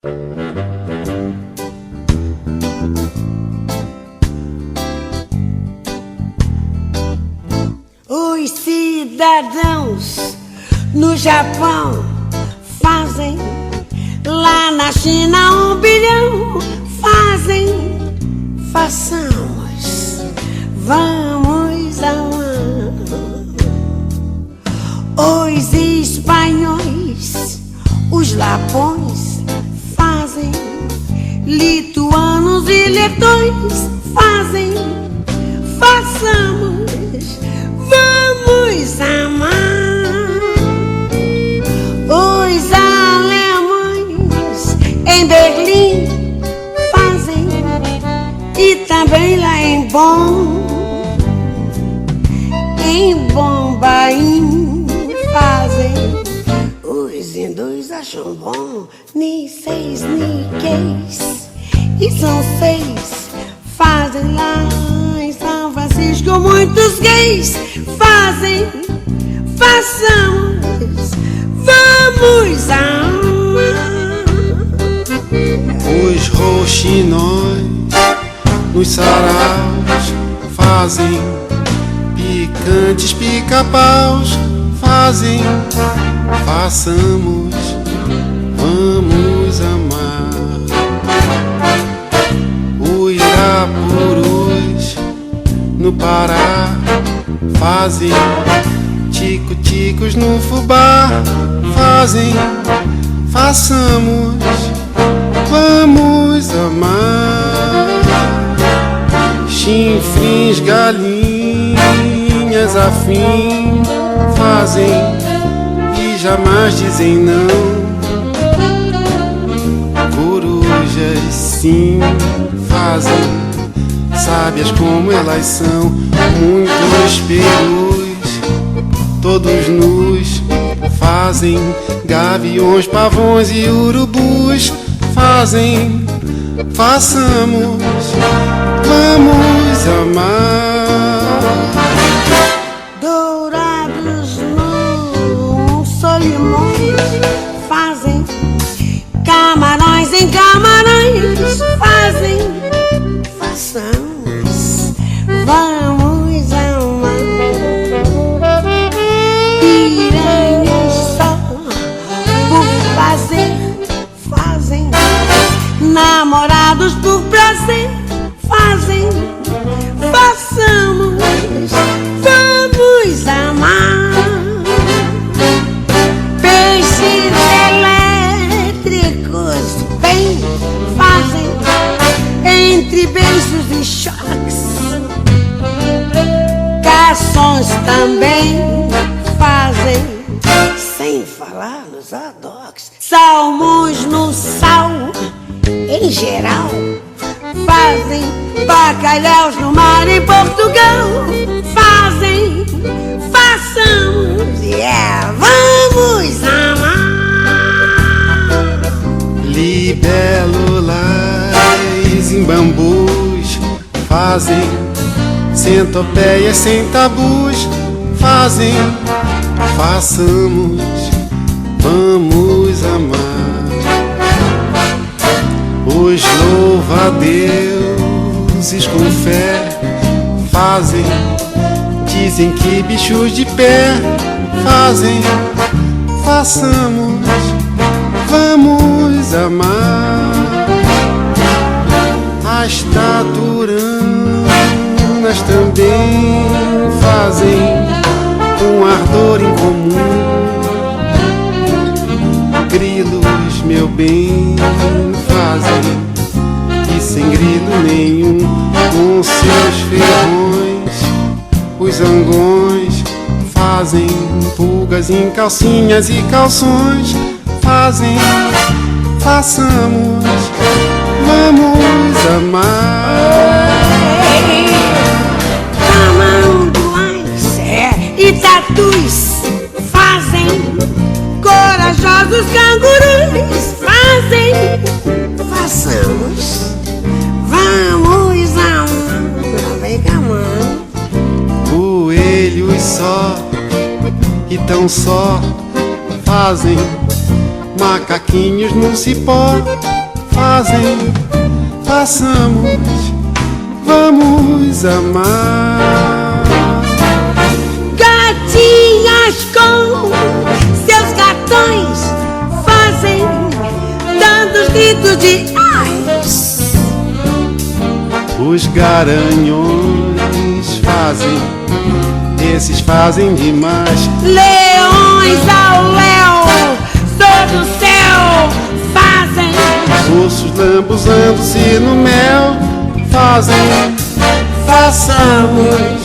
Os cidadãos no Japão fazem, lá na China 1 bilhão fazem. Façamos, vamos amar. Os espanhóis, os lapões fazem, lituanos e letões fazem. Façamos, vamos amar. Os alemães em Berlim fazem, e também lá em Bombaim fazem. Os hindus acham bom ni 6 ni 6, e são 6. Fazem lá em São Francisco muitos gays fazem. Façamos, vamos amar. Os roxinóis nos saraus fazem, picantes pica-paus fazem. Façamos, vamos amar. Os irapurus no Pará fazem, tico-ticos no fubá fazem. Façamos, vamos amar. Chinfrins, galinhas afim fazem, e jamais dizem não. Corujas sim fazem, sábias como elas são. Muitos perus, todos nus fazem. Gaviões, pavões e urubus fazem. Façamos, vamos amar. Dourados no Solimões fazem, camarões em Camarões fazem. Façamos, vamos amar. Piranhas só por fazer fazem, namorados por prazer fazem. Façamos, vamos amar. Peixes elétricos bem fazem, entre beijos e choques. Garçons também fazem, sem falar nos adoques. Salmões no sal, em geral, fazem. Bacalhaus no mar em Portugal fazem. Façamos, yeah, vamos amar. Libélulas em bambus fazem, centopeias sem tabus fazem. Façamos, vamos amar. Os louva-deuses com fé fazem, dizem que bichos de pé fazem. Façamos, vamos amar. As taturanas também fazem, um ardor em comum. Grilos, meu bem, fazem, e sem grilo nenhum. Com seus ferrões, os zangões fazem. Pulgas em calcinhas e calções fazem. Façamos, vamos amar. Tamanduás e tatus fazem, corajosos cangurus fazem. Façamos, vamos amar. Vem cá, mano. Coelhos só e tão só fazem, macaquinhos no cipó fazem, façamos, vamos amar. Gatinhas com seus gatões fazem, dando os gritos de ai. Os garanhões fazem, esses fazem demais. Leões ao léu, sobre o céu fazem. Ursos lambuzando-se no mel fazem, façamos,